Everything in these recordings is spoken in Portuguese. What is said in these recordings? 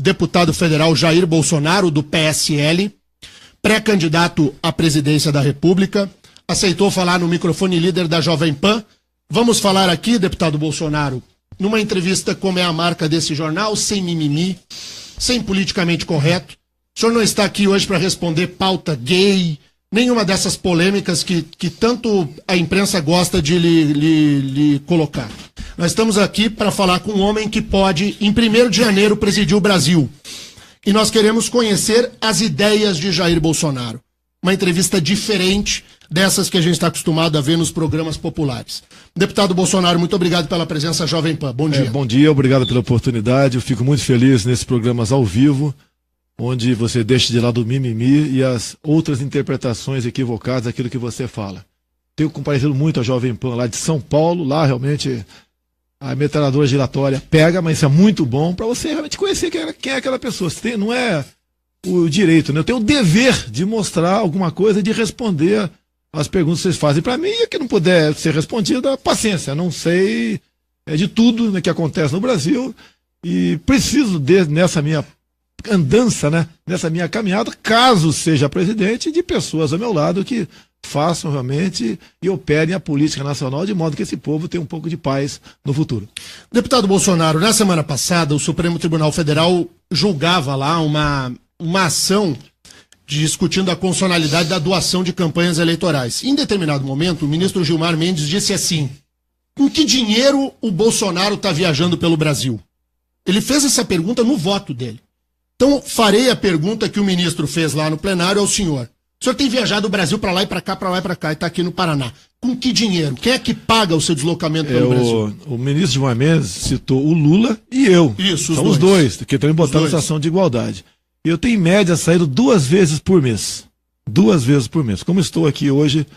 deputado federal Jair Bolsonaro, do PSL, pré-candidato à presidência da República, aceitou falar no microfone líder da Jovem Pan. Vamos falar aqui, deputado Bolsonaro, numa entrevista como é a marca desse jornal, sem mimimi, sem politicamente correto. O senhor não está aqui hoje para responder pauta gay, nenhuma dessas polêmicas que tanto a imprensa gosta de lhe colocar. Nós estamos aqui para falar com um homem que pode, em 1º de janeiro, presidir o Brasil. E nós queremos conhecer as ideias de Jair Bolsonaro. Uma entrevista diferente dessas que a gente está acostumado a ver nos programas populares. Deputado Bolsonaro, muito obrigado pela presença Jovem Pan. Bom dia. Bom dia, obrigado pela oportunidade. Eu fico muito feliz nesses programas ao vivo, onde você deixa de lado o mimimi e as outras interpretações equivocadas daquilo que você fala. Tenho comparecido muito a Jovem Pan lá de São Paulo, lá realmente a metralhadora giratória pega, mas isso é muito bom para você realmente conhecer quem é aquela pessoa. Você tem, não é o direito, né? Eu tenho o dever de mostrar alguma coisa e de responder as perguntas que vocês fazem para mim, e que não puder ser respondida, paciência. Não sei de tudo, né, que acontece no Brasil e preciso, nessa minha andança, né, nessa minha caminhada, caso seja presidente, de pessoas ao meu lado que façam realmente e operem a política nacional de modo que esse povo tenha um pouco de paz no futuro. Deputado Bolsonaro, na semana passada o Supremo Tribunal Federal julgava lá uma ação discutindo a constitucionalidade da doação de campanhas eleitorais. Em determinado momento, o ministro Gilmar Mendes disse assim: com que dinheiro o Bolsonaro está viajando pelo Brasil? Ele fez essa pergunta no voto dele. Então, farei a pergunta que o ministro fez lá no plenário ao senhor. O senhor tem viajado o Brasil para lá e para cá, e está aqui no Paraná. Com que dinheiro? Quem é que paga o seu deslocamento pelo Brasil? O ministro Gilmar Mendes citou o Lula e eu. Isso, são os dois, que também botaram essa ação de igualdade. Eu tenho, em média, saído 2 vezes por mês. 2 vezes por mês. Como estou aqui hoje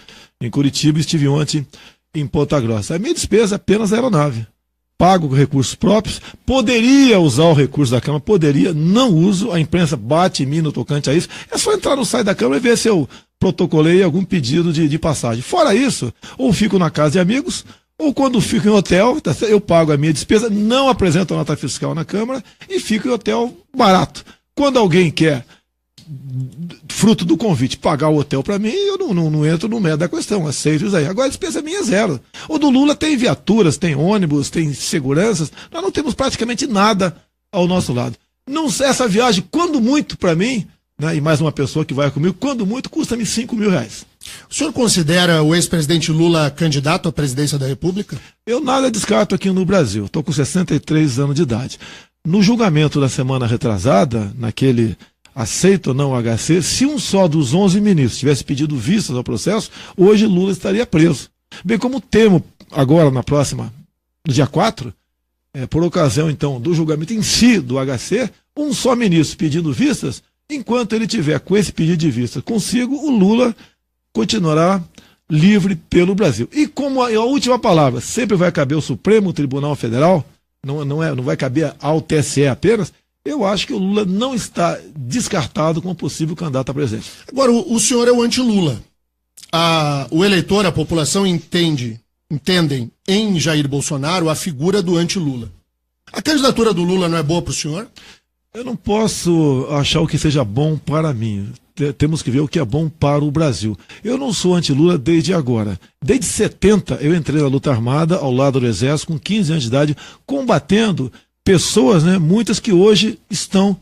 em Curitiba, estive ontem em Ponta Grossa. A minha despesa é apenas a aeronave. Pago com recursos próprios. Poderia usar o recurso da Câmara, poderia, não uso. A imprensa bate em mim no tocante a isso. É só entrar no site da Câmara e ver se eu protocolei algum pedido de passagem. Fora isso, ou fico na casa de amigos, ou quando fico em hotel, eu pago a minha despesa, não apresento a nota fiscal na Câmara e fico em hotel barato. Quando alguém quer, fruto do convite, pagar o hotel para mim, eu não entro no mérito da questão, aceito isso aí. Agora a despesa minha é zero. O do Lula tem viaturas, tem ônibus, tem seguranças, nós não temos praticamente nada ao nosso lado. Não, essa viagem, quando muito para mim, né, e mais uma pessoa que vai comigo, quando muito, custa-me R$5.000. O senhor considera o ex-presidente Lula candidato à presidência da República? Eu nada descarto aqui no Brasil, estou com 63 anos de idade. No julgamento da semana retrasada, naquele aceito ou não o HC, se um só dos 11 ministros tivesse pedido vistas ao processo, hoje Lula estaria preso. Bem como temo agora, no dia 4, por ocasião então do julgamento em si do HC, um só ministro pedindo vistas, enquanto ele tiver com esse pedido de vista consigo, o Lula continuará livre pelo Brasil. E como a última palavra sempre vai caber ao Supremo Tribunal Federal, não vai caber ao TSE apenas, eu acho que o Lula não está descartado como possível candidato a presidente. Agora, o senhor é o anti-Lula. O eleitor, a população entendem em Jair Bolsonaro a figura do anti-Lula. A candidatura do Lula não é boa para o senhor? Eu não posso achar o que seja bom para mim. Temos que ver o que é bom para o Brasil. Eu não sou anti-Lula desde agora. Desde 70 eu entrei na luta armada ao lado do Exército com 15 anos de idade, combatendo pessoas, né, muitas que hoje estão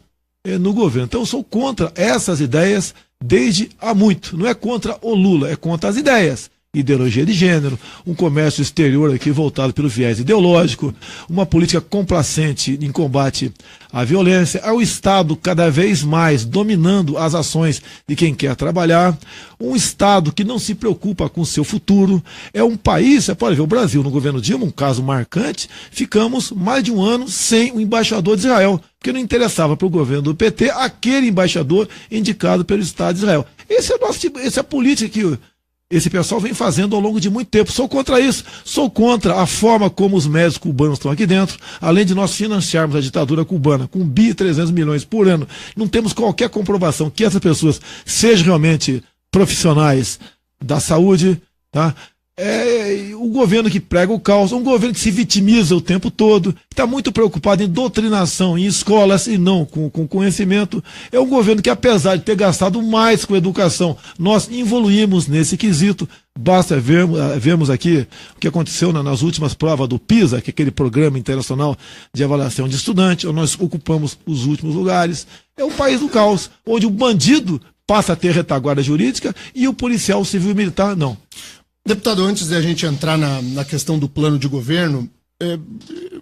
no governo. Então eu sou contra essas ideias desde há muito. Não é contra o Lula, é contra as ideias. Ideologia de gênero, um comércio exterior aqui voltado pelo viés ideológico, uma política complacente em combate à violência, ao Estado cada vez mais dominando as ações de quem quer trabalhar, um Estado que não se preocupa com o seu futuro. É um país, você pode ver, o Brasil no governo Dilma, um caso marcante, ficamos mais de um ano sem o embaixador de Israel, porque não interessava para o governo do PT aquele embaixador indicado pelo Estado de Israel. Essa é a política que esse pessoal vem fazendo ao longo de muito tempo. Sou contra isso. Sou contra a forma como os médicos cubanos estão aqui dentro, além de nós financiarmos a ditadura cubana com 1.300 bilhões por ano. Não temos qualquer comprovação que essas pessoas sejam realmente profissionais da saúde, tá? o governo que prega o caos, um governo que se vitimiza o tempo todo, está muito preocupado em doutrinação, em escolas e não com conhecimento. É um governo que, apesar de ter gastado mais com educação, nós evoluímos nesse quesito. Basta vermos aqui o que aconteceu nas últimas provas do PISA, que é aquele programa internacional de avaliação de estudante, onde nós ocupamos os últimos lugares. É um país do caos, onde o bandido passa a ter retaguarda jurídica e o policial civil e militar não. Deputado, antes de a gente entrar na questão do plano de governo,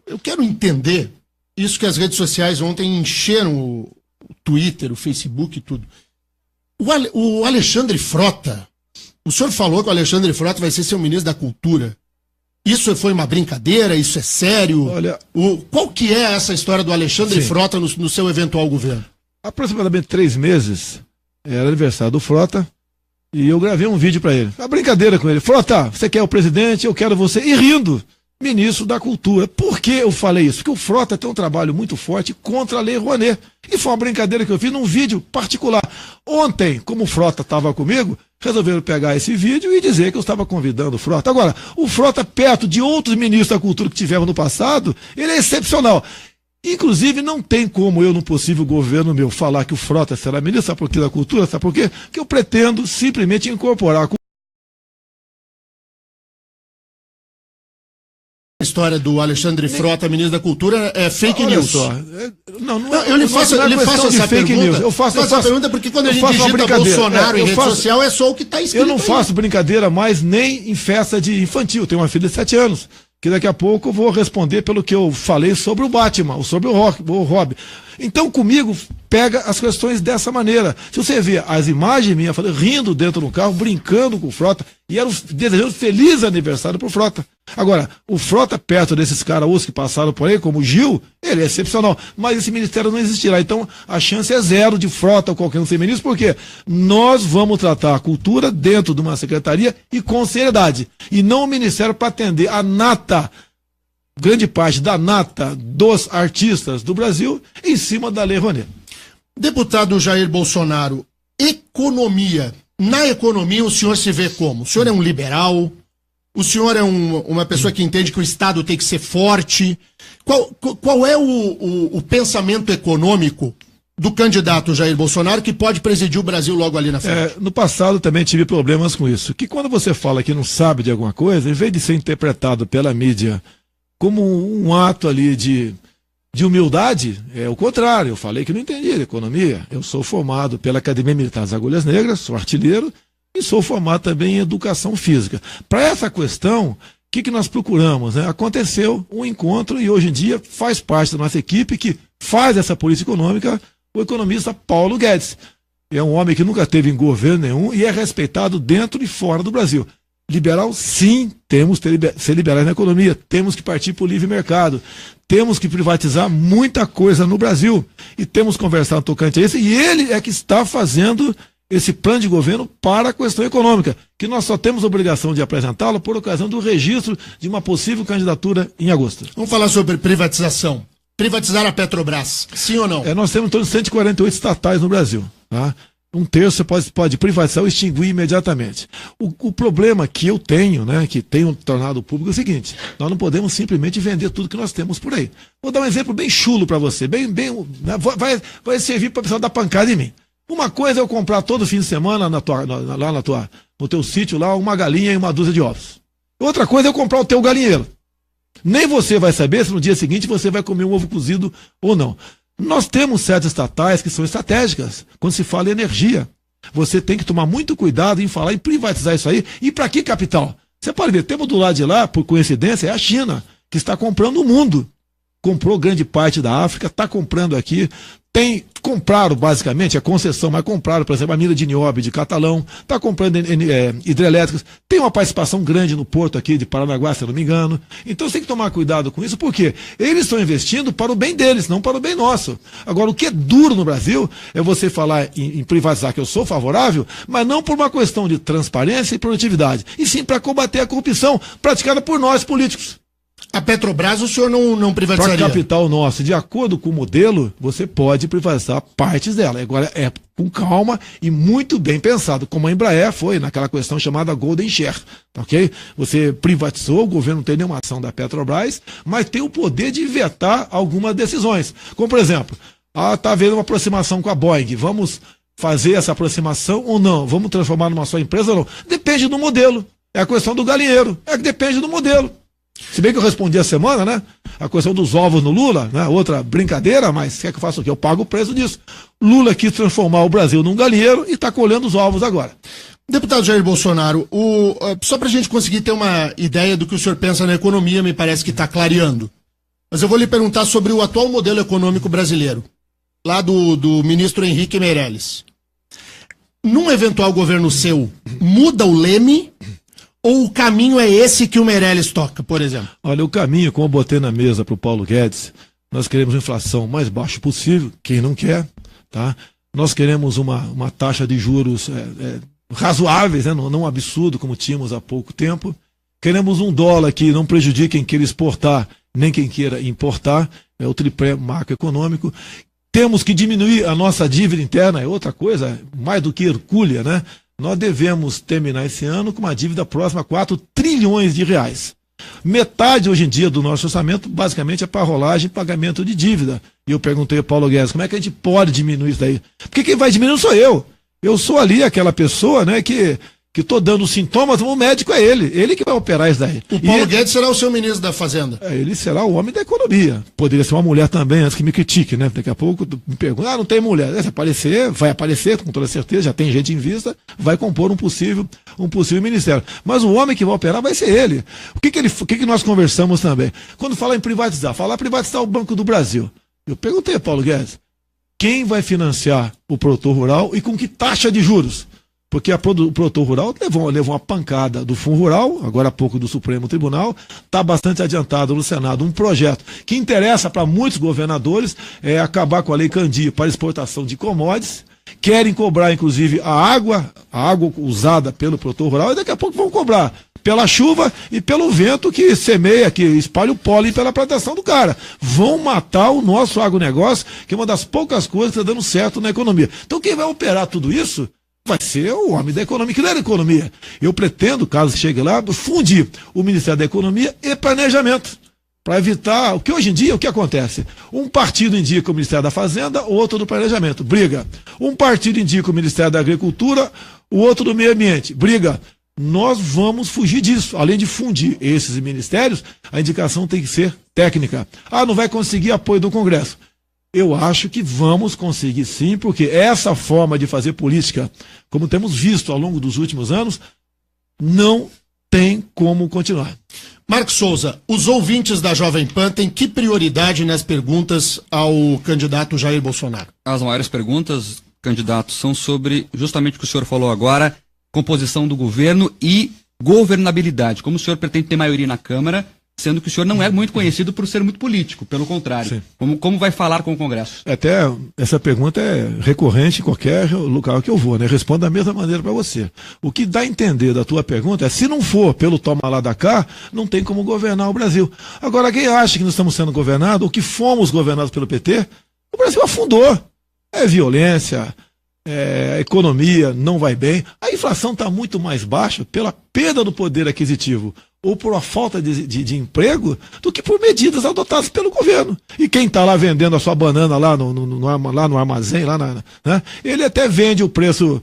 eu quero entender isso que as redes sociais ontem encheram o Twitter, o Facebook e tudo. O Alexandre Frota, o senhor falou que o Alexandre Frota vai ser seu ministro da Cultura. Isso foi uma brincadeira? Isso é sério? Olha, qual que é essa história do Alexandre Frota no seu eventual governo? Aproximadamente 3 meses, era aniversário do Frota, e eu gravei um vídeo para ele. Uma brincadeira com ele. Frota, você quer o presidente, eu quero você. E rindo, ministro da Cultura. Por que eu falei isso? Porque o Frota tem um trabalho muito forte contra a Lei Rouanet. E foi uma brincadeira que eu fiz num vídeo particular. Ontem, como o Frota estava comigo, resolveram pegar esse vídeo e dizer que eu estava convidando o Frota. Agora, o Frota, perto de outros ministros da Cultura que tivemos no passado, ele é excepcional. Inclusive, não tem como eu, no possível governo meu, falar que o Frota será ministro, sabe por quê? Da Cultura, sabe por quê? Porque eu pretendo simplesmente incorporar a história do Alexandre Frota, ministro da Cultura, é fake news. Só. Eu lhe faço essa fake pergunta. News. Eu faço essa pergunta porque quando a gente digita Bolsonaro em rede social é só o que está escrito. Eu não faço brincadeira mais nem em festa de infantil. Eu tenho uma filha de 7 anos. Que daqui a pouco eu vou responder pelo que eu falei sobre o Batman, ou sobre o Robin. Então, comigo, pega as questões dessa maneira. Se você vê as imagens minhas, rindo dentro do carro, brincando com o Frota, e eram desejando feliz aniversário pro Frota. Agora, o Frota, perto desses caras que passaram por aí, como o Gil, ele é excepcional. Mas esse ministério não existirá. Então, a chance é zero de Frota ou qualquer um ser ministro, porque nós vamos tratar a cultura dentro de uma secretaria e com seriedade. E não o ministério para atender a nata, grande parte da nata dos artistas do Brasil, em cima da Lei Rouanet. Deputado Jair Bolsonaro, economia. Na economia, o senhor se vê como? O senhor é um liberal? O senhor é uma pessoa que entende que o Estado tem que ser forte? Qual é o pensamento econômico do candidato Jair Bolsonaro que pode presidir o Brasil logo ali na frente? No passado também tive problemas com isso. Que quando você fala que não sabe de alguma coisa, em vez de ser interpretado pela mídia como um ato ali de humildade, é o contrário. Eu falei que não entendia de economia. Eu sou formado pela Academia Militar das Agulhas Negras, sou artilheiro, e sou formado também em educação física. Para essa questão, o que nós procuramos? Aconteceu um encontro e hoje em dia faz parte da nossa equipe que faz essa política econômica o economista Paulo Guedes. É um homem que nunca teve em governo nenhum e é respeitado dentro e fora do Brasil. Liberal, sim, temos que ser liberais na economia, temos que partir para o livre mercado, temos que privatizar muita coisa no Brasil e temos que conversar no tocante a isso, e ele é que está fazendo esse plano de governo para a questão econômica, que nós só temos a obrigação de apresentá-lo por ocasião do registro de uma possível candidatura em agosto. Vamos falar sobre privatização. Privatizar a Petrobras, sim ou não? Nós temos em torno de 148 estatais no Brasil, tá? 1/3 você pode privatizar ou extinguir imediatamente. O problema que eu tenho, que tenho tornado público é o seguinte: nós não podemos simplesmente vender tudo que nós temos por aí. Vou dar um exemplo bem chulo para você, vai servir para o pessoal dar pancada em mim. Uma coisa é eu comprar todo fim de semana no teu sítio lá uma galinha e uma dúzia de ovos. Outra coisa é eu comprar o teu galinheiro. Nem você vai saber se no dia seguinte você vai comer um ovo cozido ou não. Nós temos certas estatais que são estratégicas. Quando se fala em energia, você tem que tomar muito cuidado em falar em privatizar isso aí. E para que capital? Você pode ver, temos do lado de lá, por coincidência, é a China, que está comprando o mundo. Comprou grande parte da África, está comprando aqui. Compraram basicamente a concessão, mas compraram, por exemplo, a mina de nióbio de Catalão, está comprando hidrelétricas, tem uma participação grande no porto aqui de Paranaguá, se eu não me engano. Então você tem que tomar cuidado com isso, porque eles estão investindo para o bem deles, não para o bem nosso. Agora, o que é duro no Brasil é você falar em privatizar, que eu sou favorável, mas não por uma questão de transparência e produtividade, e sim para combater a corrupção praticada por nós políticos. A Petrobras o senhor não privatizaria? Para capital nosso, de acordo com o modelo, você pode privatizar partes dela. Agora é com calma e muito bem pensado, como a Embraer foi naquela questão chamada Golden Share, ok? Você privatizou, o governo não tem nenhuma ação da Petrobras, mas tem o poder de vetar algumas decisões. Como, por exemplo, está havendo uma aproximação com a Boeing, vamos fazer essa aproximação ou não? Vamos transformar numa só empresa ou não? Depende do modelo. É a questão do galinheiro, é que depende do modelo. Se bem que eu respondi a semana, né? A questão dos ovos no Lula, né? Outra brincadeira, mas quer que eu faça o quê? Eu pago o preço disso. Lula quis transformar o Brasil num galinheiro e está colhendo os ovos agora. Deputado Jair Bolsonaro, só para a gente conseguir ter uma ideia do que o senhor pensa na economia, me parece que está clareando. Mas eu vou lhe perguntar sobre o atual modelo econômico brasileiro, lá do ministro Henrique Meirelles. Num eventual governo seu, muda o leme? Ou o caminho é esse que o Meirelles toca, por exemplo? Olha, o caminho, como eu botei na mesa para o Paulo Guedes, nós queremos inflação mais baixa possível, quem não quer, tá? Nós queremos uma taxa de juros razoáveis, né? Não absurdo como tínhamos há pouco tempo. Queremos um dólar que não prejudique quem queira exportar, nem quem queira importar, é o tripé macroeconômico. Temos que diminuir a nossa dívida interna, é outra coisa, mais do que hercúlea, né? Nós devemos terminar esse ano com uma dívida próxima a 4 trilhões de reais. Metade hoje em dia do nosso orçamento basicamente é para rolagem e pagamento de dívida. E eu perguntei ao Paulo Guedes, como é que a gente pode diminuir isso daí? Porque quem vai diminuir não sou eu. Eu sou ali aquela pessoa, né, que estou dando sintomas, o médico é ele que vai operar isso daí. O Paulo Guedes será o seu ministro da Fazenda. Ele será o homem da economia. Poderia ser uma mulher também, antes que me critique, né? Daqui a pouco me pergunta, não tem mulher. Se aparecer, vai aparecer, com toda certeza, já tem gente em vista, vai compor um possível ministério. Mas o homem que vai operar vai ser ele. O que nós conversamos também? Quando fala em privatizar, privatizar o Banco do Brasil. Eu perguntei a Paulo Guedes, quem vai financiar o produtor rural e com que taxa de juros? Porque o produtor rural levou uma pancada do Fundo Rural, agora há pouco do Supremo Tribunal, está bastante adiantado no Senado um projeto que interessa para muitos governadores, é acabar com a Lei Candir para exportação de commodities, querem cobrar inclusive a água usada pelo produtor rural, e daqui a pouco vão cobrar pela chuva e pelo vento que semeia, que espalha o pólen pela plantação do cara. Vão matar o nosso agronegócio, que é uma das poucas coisas que está dando certo na economia. Então quem vai operar tudo isso vai ser o homem da economia, que não era economia. Eu pretendo, caso chegue lá, fundir o Ministério da Economia e Planejamento, para evitar, o que hoje em dia, o que acontece? Um partido indica o Ministério da Fazenda, outro do Planejamento, briga. Um partido indica o Ministério da Agricultura, o outro do Meio Ambiente, briga. Nós vamos fugir disso. Além de fundir esses ministérios, a indicação tem que ser técnica. Não vai conseguir apoio do Congresso. Eu acho que vamos conseguir sim, porque essa forma de fazer política, como temos visto ao longo dos últimos anos, não tem como continuar. Marcos Souza, os ouvintes da Jovem Pan têm que prioridade nas perguntas ao candidato Jair Bolsonaro? As maiores perguntas, candidato, são sobre justamente o que o senhor falou agora, composição do governo e governabilidade. Como o senhor pretende ter maioria na Câmara, sendo que o senhor não é muito conhecido por ser muito político, pelo contrário. Como vai falar com o Congresso? Até essa pergunta é recorrente em qualquer lugar que eu vou, né? Respondo da mesma maneira para você. O que dá a entender da tua pergunta é, se não for pelo toma lá da cá, não tem como governar o Brasil. Agora, quem acha que nós estamos sendo governados, ou que fomos governados pelo PT, o Brasil afundou. É violência, a economia não vai bem, a inflação está muito mais baixa pela perda do poder aquisitivo ou por uma falta de emprego do que por medidas adotadas pelo governo. E quem está lá vendendo a sua banana lá no armazém, né, ele até vende o preço,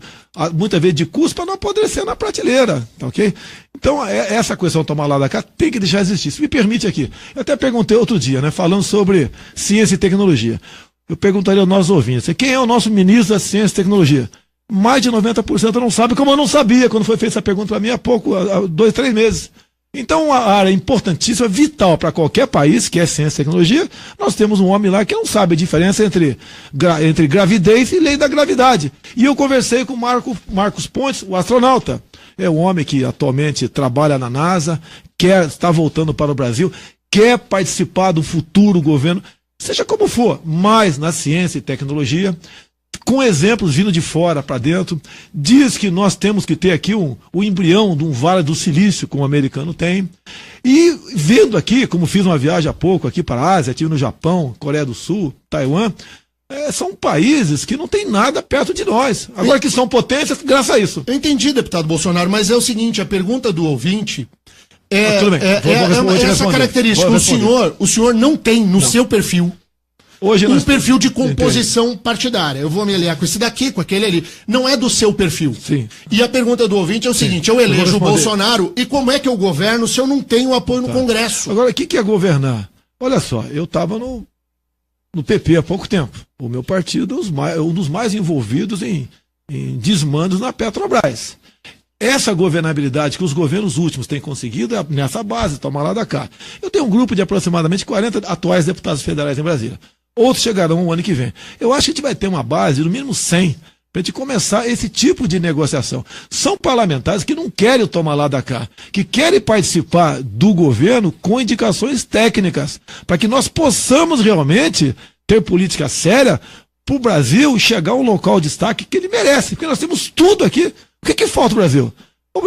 muitas vezes de custo, para não apodrecer na prateleira, tá ok? Então, essa questão de tomar lá da cá tem que deixar existir. Se me permite aqui, eu até perguntei outro dia, né, falando sobre ciência e tecnologia. Eu perguntaria aos nossos ouvintes, quem é o nosso ministro da Ciência e Tecnologia? Mais de 90% não sabe, como eu não sabia quando foi feita essa pergunta para mim há 2, 3 meses. Então, a área importantíssima, vital para qualquer país, que é ciência e tecnologia, nós temos um homem lá que não sabe a diferença entre gravidez e lei da gravidade. E eu conversei com o Marcos Pontes, o astronauta. É um homem que atualmente trabalha na NASA, está voltando para o Brasil, quer participar do futuro governo, seja como for, mas na ciência e tecnologia, com exemplos vindo de fora para dentro, diz que nós temos que ter aqui o embrião de um Vale do Silício, como o americano tem, e vendo aqui, como fiz uma viagem há pouco aqui para a Ásia, estive no Japão, Coreia do Sul, Taiwan, são países que não tem nada perto de nós, agora que são potências graças a isso. Eu entendi, deputado Bolsonaro, mas é o seguinte, a pergunta do ouvinte essa característica. O senhor não tem no seu perfil hoje um perfil de composição partidária. Eu vou me aliar com esse daqui, com aquele ali. Não é do seu perfil. Sim. E a pergunta do ouvinte é o seguinte, eu elejo o Bolsonaro e como é que eu governo se eu não tenho apoio no Congresso? Agora, o que é governar? Olha só, eu estava no PP há pouco tempo. O meu partido é um dos mais envolvidos em desmandos na Petrobras. Essa governabilidade que os governos últimos têm conseguido é nessa base, toma lá da cá. Eu tenho um grupo de aproximadamente 40 atuais deputados federais em Brasília. Outros chegarão o ano que vem. Eu acho que a gente vai ter uma base, no mínimo 100, para a gente começar esse tipo de negociação. São parlamentares que não querem o tomar lá da cá, que querem participar do governo com indicações técnicas, para que nós possamos realmente ter política séria para o Brasil chegar a um local de destaque que ele merece, porque nós temos tudo aqui. O que falta no Brasil?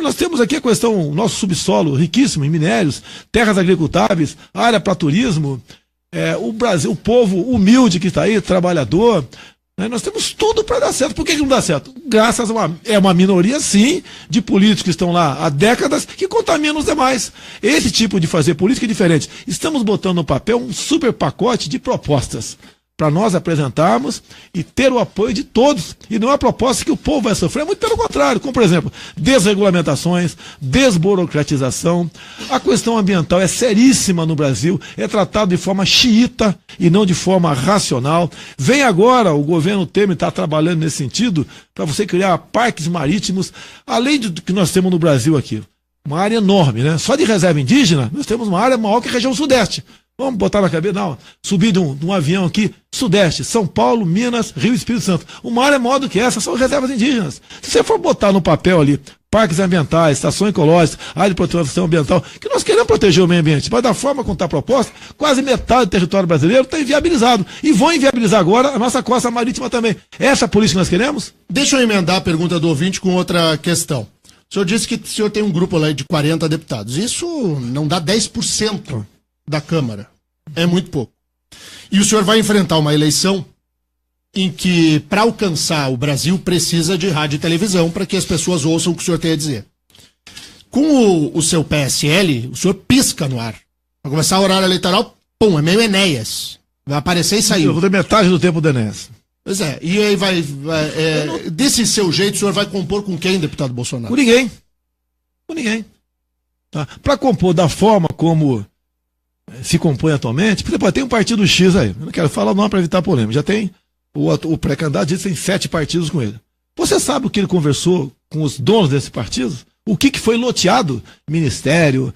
Nós temos aqui a questão, nosso subsolo riquíssimo em minérios, terras agricultáveis, área para turismo, o Brasil, o povo humilde que está aí, trabalhador, né? Nós temos tudo para dar certo. Por que não dá certo? Graças a uma minoria, sim, de políticos que estão lá há décadas que contaminam os demais. Esse tipo de fazer política é diferente. Estamos botando no papel um super pacote de propostas para nós apresentarmos e ter o apoio de todos. E não é uma proposta que o povo vai sofrer, muito pelo contrário, como, por exemplo, desregulamentações, desburocratização. A questão ambiental é seríssima no Brasil, é tratado de forma xiita e não de forma racional. Vem agora, o governo Temer está trabalhando nesse sentido, para você criar parques marítimos, além do que nós temos no Brasil aqui. Uma área enorme, né? Só de reserva indígena, nós temos uma área maior que a região sudeste. Vamos botar na cabeça, não, subir de um avião aqui, Sudeste, São Paulo, Minas, Rio e Espírito Santo. Uma área maior do que essa são reservas indígenas. Se você for botar no papel ali, parques ambientais, estações ecológicas, área de proteção ambiental, que nós queremos proteger o meio ambiente, mas da forma como está proposta, quase metade do território brasileiro está inviabilizado. E vão inviabilizar agora a nossa costa marítima também. Essa é a política que nós queremos? Deixa eu emendar a pergunta do ouvinte com outra questão. O senhor disse que o senhor tem um grupo lá de 40 deputados. Isso não dá 10% da Câmara. É muito pouco. E o senhor vai enfrentar uma eleição em que, para alcançar o Brasil, precisa de rádio e televisão para que as pessoas ouçam o que o senhor tem a dizer. Com o seu PSL, o senhor pisca no ar. Vai começar o horário eleitoral, pum, é meio Enéas. Vai aparecer e sair. Eu vou ter metade do tempo do Enéas. Pois é, e aí desse seu jeito, o senhor vai compor com quem, deputado Bolsonaro? Com ninguém. Com ninguém. Tá? Para compor da forma como se compõe atualmente, por exemplo, tem um partido X aí, eu não quero falar o nome para evitar polêmica, já tem o pré-candidato, diz que tem 7 partidos com ele. Você sabe o que ele conversou com os donos desse partido? O que foi loteado? Ministério,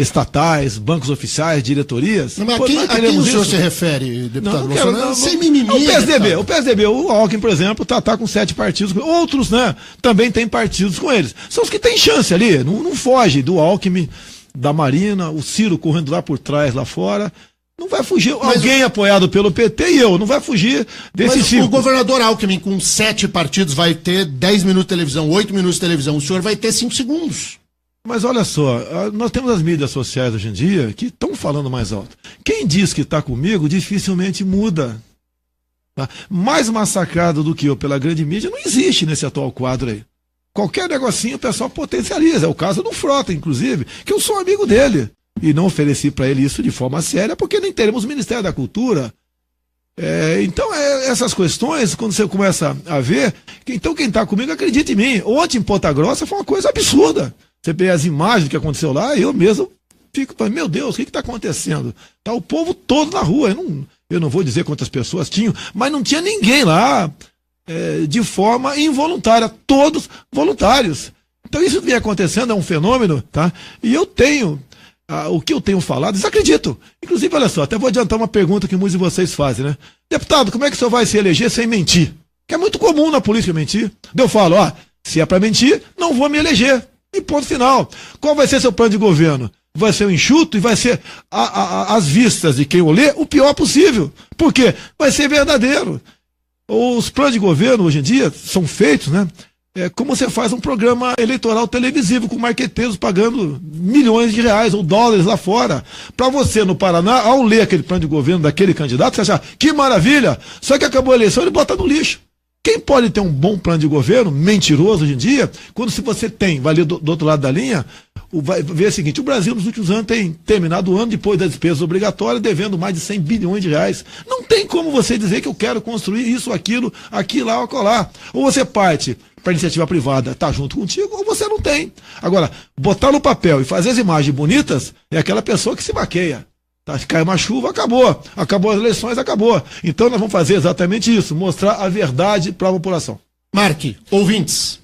estatais, bancos oficiais, diretorias? Não, mas a quem o senhor se refere, deputado Bolsonaro? Sem mimimi. O PSDB, o Alckmin, por exemplo, tá com 7 partidos, outros, né, também tem partidos com eles. São os que têm chance ali, não foge do Alckmin, da Marina, o Ciro correndo lá por trás, lá fora. Não vai fugir. Alguém apoiado pelo PT e eu, não vai fugir desse ciclo. O governador Alckmin, com 7 partidos, vai ter 10 minutos de televisão, 8 minutos de televisão. O senhor vai ter 5 segundos. Mas olha só, nós temos as mídias sociais hoje em dia que estão falando mais alto. Quem diz que está comigo dificilmente muda. Tá? Mais massacrado do que eu pela grande mídia não existe nesse atual quadro aí. Qualquer negocinho o pessoal potencializa. É o caso do Frota, inclusive, que eu sou amigo dele. E não ofereci para ele isso de forma séria, porque nem teremos o Ministério da Cultura. Então, essas questões, quando você começa a ver, então quem está comigo acredita em mim. Ontem em Ponta Grossa foi uma coisa absurda. Você vê as imagens do que aconteceu lá, eu mesmo fico falando, meu Deus, o que está acontecendo? Tá o povo todo na rua. Eu não vou dizer quantas pessoas tinham, mas não tinha ninguém lá. De forma involuntária, todos voluntários. Então isso vem acontecendo, é um fenômeno, tá? E eu tenho, o que eu tenho falado, eles acreditam. Inclusive, olha só, até vou adiantar uma pergunta que muitos de vocês fazem, né? Deputado, como é que o senhor vai se eleger sem mentir? Que é muito comum na política mentir. Eu falo, se é para mentir, não vou me eleger. E ponto final. Qual vai ser seu plano de governo? Vai ser um enxuto e vai ser, às vistas de quem o lê, o pior possível. Por quê? Vai ser verdadeiro. Os planos de governo, hoje em dia, são feitos, né? Como você faz um programa eleitoral televisivo com marqueteiros pagando milhões de reais ou dólares lá fora. Para você, no Paraná, ao ler aquele plano de governo daquele candidato, você achar que maravilha, só que acabou a eleição, ele bota no lixo. Quem pode ter um bom plano de governo, mentiroso hoje em dia, quando se você tem, vai ler do outro lado da linha, vai ver o seguinte: o Brasil nos últimos anos tem terminado o ano, depois das despesas obrigatórias, devendo mais de 100 bilhões de reais. Não tem como você dizer que eu quero construir isso, aquilo, aqui, lá ou acolá. Ou você parte para a iniciativa privada, tá junto contigo, ou você não tem. Agora, botar no papel e fazer as imagens bonitas é aquela pessoa que se maqueia. Tá? Se cai uma chuva, acabou. Acabou as eleições, acabou. Então nós vamos fazer exatamente isso, mostrar a verdade para a população. Marque, ouvintes.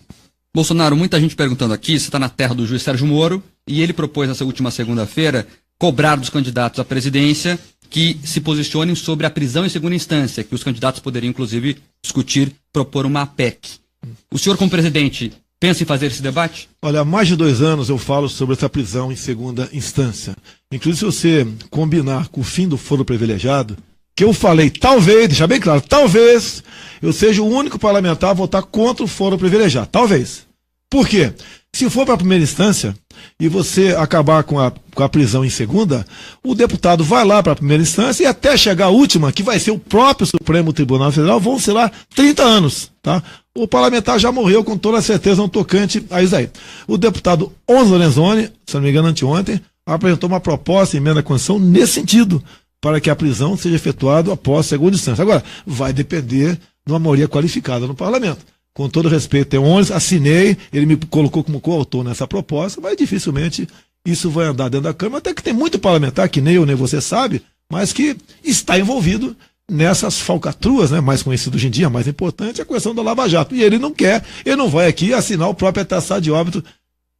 Bolsonaro, muita gente perguntando aqui, você está na terra do juiz Sérgio Moro, e ele propôs nessa última segunda-feira cobrar dos candidatos à presidência que se posicionem sobre a prisão em segunda instância, que os candidatos poderiam, inclusive, discutir, propor uma PEC. O senhor, como presidente, pensa em fazer esse debate? Olha, há mais de 2 anos eu falo sobre essa prisão em segunda instância. Inclusive, se você combinar com o fim do foro privilegiado, que eu falei, talvez, deixar bem claro, talvez eu seja o único parlamentar a votar contra o foro privilegiado. Talvez. Por quê? Se for para a primeira instância e você acabar com a prisão em segunda, o deputado vai lá para a primeira instância e até chegar à última, que vai ser o próprio Supremo Tribunal Federal, vão ser lá 30 anos, tá? O parlamentar já morreu com toda certeza no tocante a isso aí. O deputado Onyx Lorenzoni, se não me engano anteontem, apresentou uma proposta, emenda à Constituição, nesse sentido, para que a prisão seja efetuada após segunda instância. Agora, vai depender de uma maioria qualificada no parlamento. Com todo respeito, tem 11, assinei, ele me colocou como coautor nessa proposta, mas dificilmente isso vai andar dentro da Câmara, até que tem muito parlamentar, que nem eu nem você sabe, mas que está envolvido nessas falcatruas, né, mais conhecido hoje em dia, mais importante, a questão da Lava Jato. E ele não quer, ele não vai aqui assinar o próprio atestado de óbito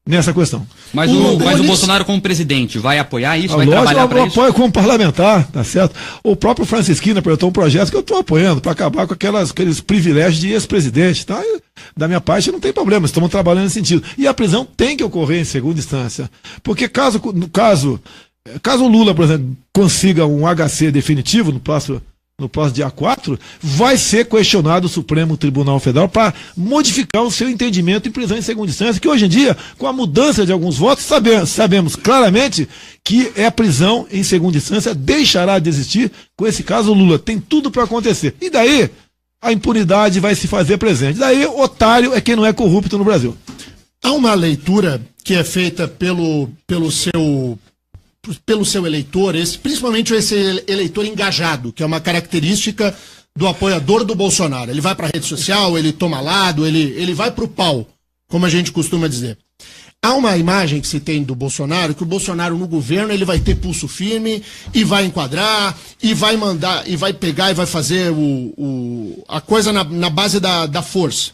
nessa questão. Mas o Bolsonaro, como presidente, vai apoiar isso? Vai lógico, trabalhar para isso? Eu apoio como parlamentar, tá certo? O próprio Francisquinho apresentou um projeto que eu estou apoiando para acabar com aqueles privilégios de ex-presidente, tá? Da minha parte não tem problema, estamos trabalhando nesse sentido. E a prisão tem que ocorrer em segunda instância, porque caso o Lula, por exemplo, consiga um HC definitivo no próximo dia 4, vai ser questionado o Supremo Tribunal Federal para modificar o seu entendimento em prisão em segunda instância, que hoje em dia, com a mudança de alguns votos, sabemos claramente que a prisão em segunda instância deixará de existir. Com esse caso, o Lula tem tudo para acontecer. E daí, a impunidade vai se fazer presente. Daí, otário é quem não é corrupto no Brasil. Há uma leitura que é feita pelo seu eleitor, principalmente esse eleitor engajado, que é uma característica do apoiador do Bolsonaro. Ele vai para a rede social, ele toma lado, ele vai para o pau, como a gente costuma dizer. Há uma imagem que se tem do Bolsonaro, que o Bolsonaro no governo ele vai ter pulso firme e vai enquadrar, e vai mandar, e vai pegar e vai fazer a coisa na base da força.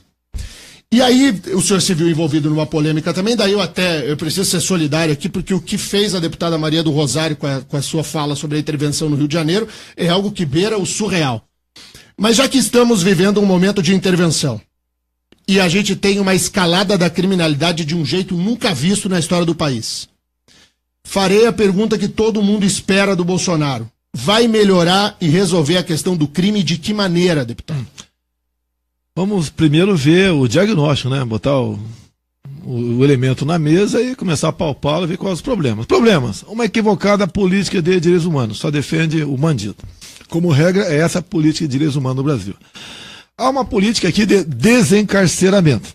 E aí o senhor se viu envolvido numa polêmica também, daí eu preciso ser solidário aqui, porque o que fez a deputada Maria do Rosário com a sua fala sobre a intervenção no Rio de Janeiro é algo que beira o surreal. Mas já que estamos vivendo um momento de intervenção, e a gente tem uma escalada da criminalidade de um jeito nunca visto na história do país, farei a pergunta que todo mundo espera do Bolsonaro. Vai melhorar e resolver a questão do crime de que maneira, deputado? Vamos primeiro ver o diagnóstico, né? Botar o elemento na mesa e começar a palpá-lo e ver quais os problemas. Problemas. Uma equivocada política de direitos humanos. Só defende o bandido. Como regra, é essa a política de direitos humanos no Brasil. Há uma política aqui de desencarceramento.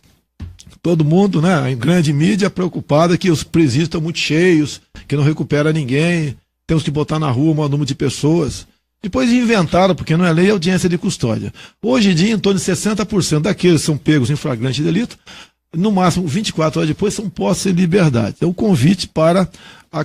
Todo mundo, né, em grande mídia, preocupado que os presídios estão muito cheios, que não recupera ninguém, temos que botar na rua o maior número de pessoas. Depois inventaram, porque não é lei, audiência de custódia. Hoje em dia, em torno de 60% daqueles que são pegos em flagrante delito, no máximo 24 horas depois, são postos em liberdade. Então, o convite para a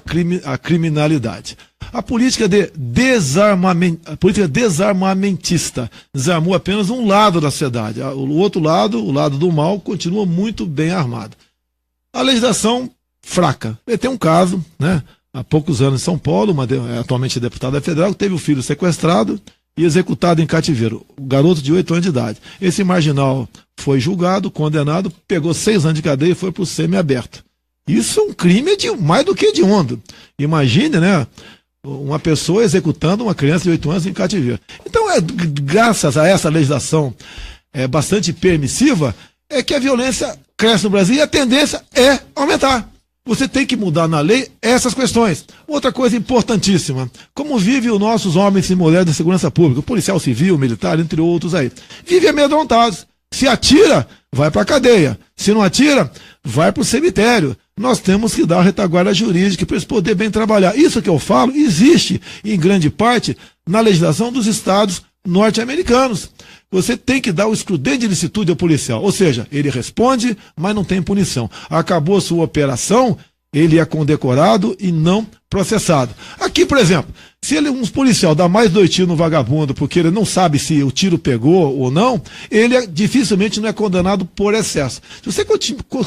criminalidade. A política desarmamentista desarmou apenas um lado da sociedade. O outro lado, o lado do mal, continua muito bem armado. A legislação fraca. Tem um caso, né? Há poucos anos em São Paulo, atualmente deputada federal, teve o filho sequestrado e executado em cativeiro. O garoto de 8 anos de idade. Esse marginal foi julgado, condenado, pegou 6 anos de cadeia e foi para o semiaberto. Isso é um crime mais do que hediondo. Imagine, né? uma pessoa executando uma criança de 8 anos em cativeiro. Então, graças a essa legislação bastante permissiva, é que a violência cresce no Brasil e a tendência é aumentar. Você tem que mudar na lei essas questões. Outra coisa importantíssima, como vivem os nossos homens e mulheres da segurança pública, policial civil, militar, entre outros aí. Vivem amedrontados. Se atira, vai para a cadeia. Se não atira, vai para o cemitério. Nós temos que dar retaguarda jurídica para eles poderem bem trabalhar. Isso que eu falo existe, em grande parte, na legislação dos estados norte-americanos. Você tem que dar o excludente de licitude ao policial. Ou seja, ele responde, mas não tem punição. Acabou a sua operação, ele é condecorado e não processado. Aqui, por exemplo, se um policial dá mais 2 tiros no vagabundo porque ele não sabe se o tiro pegou ou não, ele dificilmente não é condenado por excesso. Se você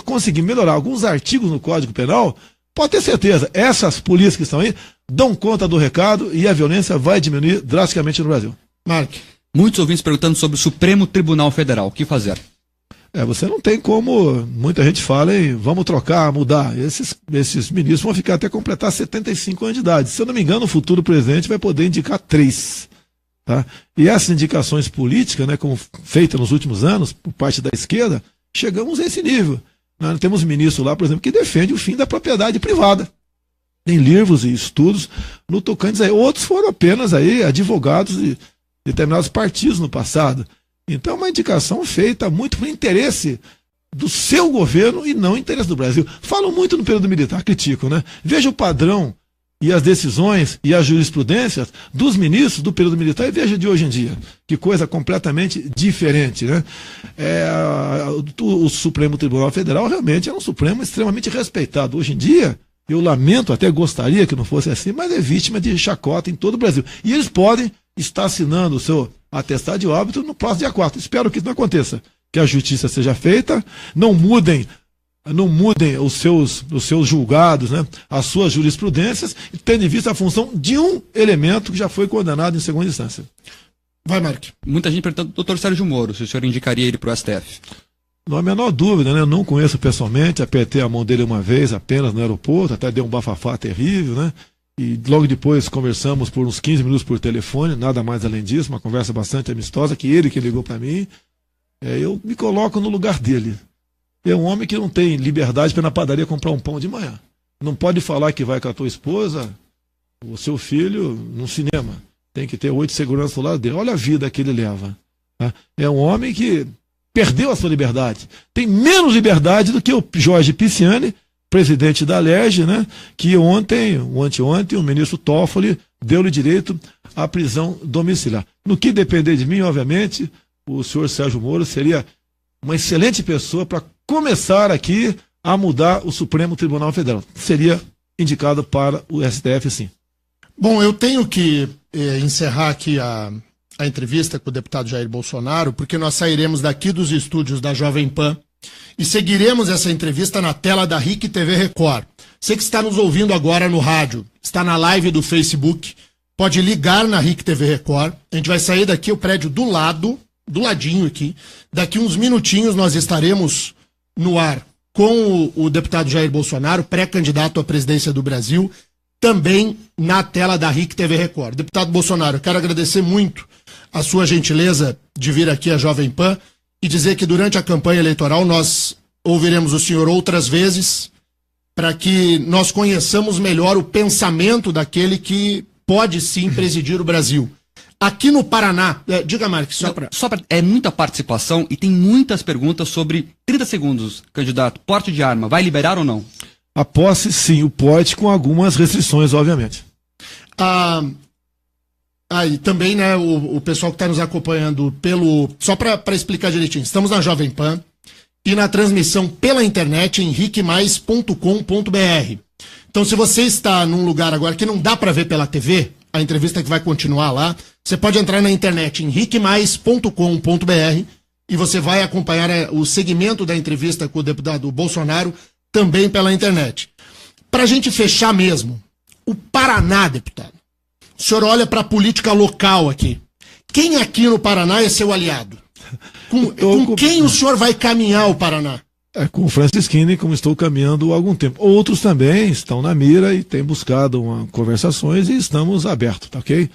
conseguir melhorar alguns artigos no Código Penal, pode ter certeza, essas polícias que estão aí dão conta do recado e a violência vai diminuir drasticamente no Brasil. Mark. Muitos ouvintes perguntando sobre o Supremo Tribunal Federal. O que fazer? Você não tem como, muita gente fala em vamos trocar, mudar. Esses ministros vão ficar até completar 75 anos de idade. Se eu não me engano, o futuro presidente vai poder indicar 3. Tá? E essas indicações políticas, né, como feitas nos últimos anos, por parte da esquerda, chegamos a esse nível. Nós temos ministro lá, por exemplo, que defende o fim da propriedade privada. Tem livros e estudos no tocante aí. Outros foram apenas aí advogados de determinados partidos no passado. Então, uma indicação feita muito por interesse do seu governo e não interesse do Brasil. Falam muito no período militar, criticam, né? Veja o padrão e as decisões e as jurisprudências dos ministros do período militar e veja de hoje em dia. Que coisa completamente diferente, né? O Supremo Tribunal Federal realmente é um Supremo extremamente respeitado. Hoje em dia, eu lamento, até gostaria que não fosse assim, mas é vítima de chacota em todo o Brasil. E eles podem estar assinando o seu atestado de óbito no próximo dia 4. Espero que isso não aconteça. Que a justiça seja feita, não mudem os seus julgados, né, as suas jurisprudências, tendo em vista a função de um elemento que já foi condenado em segunda instância. Vai, Mark. Muita gente perguntando do Dr. Sérgio Moro, se o senhor indicaria ele para o STF. Não há a menor dúvida, né? Eu não conheço pessoalmente, apertei a mão dele uma vez apenas no aeroporto, até deu um bafafá terrível, né? E logo depois conversamos por uns 15 minutos por telefone, nada mais além disso, uma conversa bastante amistosa, que ligou para mim. Eu me coloco no lugar dele. É um homem que não tem liberdade para ir na padaria comprar um pão de manhã. Não pode falar que vai com a tua esposa, o seu filho, no cinema. Tem que ter 8 seguranças do lado dele. Olha a vida que ele leva. Tá? É um homem que perdeu a sua liberdade. Tem menos liberdade do que o Jorge Pisciani, presidente da Alerj, né, que ontem, ou anteontem, o ministro Toffoli deu-lhe direito à prisão domiciliar. No que depender de mim, obviamente, o senhor Sérgio Moro seria uma excelente pessoa para começar aqui a mudar o Supremo Tribunal Federal. Seria indicado para o STF, sim. Bom, eu tenho que encerrar aqui a entrevista com o deputado Jair Bolsonaro, porque nós sairemos daqui dos estúdios da Jovem Pan e seguiremos essa entrevista na tela da RIC TV Record. Você que está nos ouvindo agora no rádio, está na live do Facebook, pode ligar na RIC TV Record. A gente vai sair daqui, o prédio do ladinho aqui. Daqui uns minutinhos nós estaremos no ar com o deputado Jair Bolsonaro, pré-candidato à presidência do Brasil, também na tela da RIC TV Record. Deputado Bolsonaro, eu quero agradecer muito a sua gentileza de vir aqui à Jovem Pan e dizer que durante a campanha eleitoral nós ouviremos o senhor outras vezes para que nós conheçamos melhor o pensamento daquele que pode sim presidir o Brasil. Aqui no Paraná, diga, Marcos, é muita participação e tem muitas perguntas sobre 30 segundos, candidato, porte de arma, vai liberar ou não? A posse, sim, o porte com algumas restrições, obviamente. E também, né, o pessoal que está nos acompanhando só para explicar direitinho, estamos na Jovem Pan e na transmissão pela internet em ricmais.com.br. Então, se você está num lugar agora que não dá para ver pela TV, a entrevista que vai continuar lá, você pode entrar na internet em ricmais.com.br e você vai acompanhar o segmento da entrevista com o deputado Bolsonaro também pela internet. Para a gente fechar mesmo, o Paraná, deputado, o senhor olha para a política local aqui. Quem aqui no Paraná é seu aliado? Com quem o senhor vai caminhar o Paraná? Com o Francisquini, como estou caminhando há algum tempo. Outros também estão na mira e têm buscado conversações e estamos abertos, tá ok?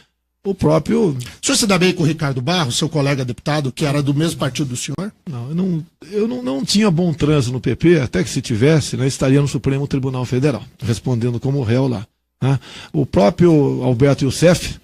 O próprio... O senhor se dá bem com o Ricardo Barros, seu colega deputado, que era do mesmo partido do senhor? Não, eu não tinha bom trânsito no PP, até que se tivesse, né, estaria no Supremo Tribunal Federal, respondendo como réu lá. Né? O próprio Alberto Youssef,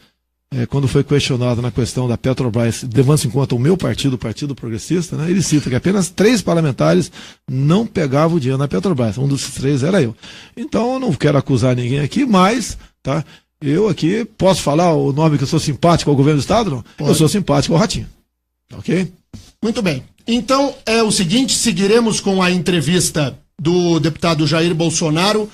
quando foi questionado na questão da Petrobras, levando-se em conta o meu partido, o Partido Progressista, né, ele cita que apenas 3 parlamentares não pegavam o dinheiro na Petrobras. Um dos 3 era eu. Então eu não quero acusar ninguém aqui, mas tá, eu aqui posso falar o nome que eu sou simpático ao governo do Estado? Não? Pode. Eu sou simpático ao Ratinho. Ok? Muito bem. Então é o seguinte, seguiremos com a entrevista do deputado Jair Bolsonaro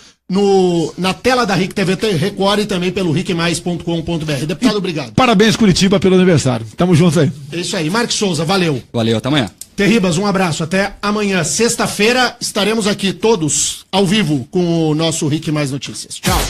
na tela da RIC TV Record e também pelo ricmais.com.br. Deputado, obrigado. Parabéns, Curitiba, pelo aniversário. Tamo juntos aí. É isso aí. Marcos Souza, valeu. Valeu, até amanhã. Terribas, um abraço. Até amanhã. Sexta-feira estaremos aqui todos ao vivo com o nosso RIC Mais Notícias. Tchau.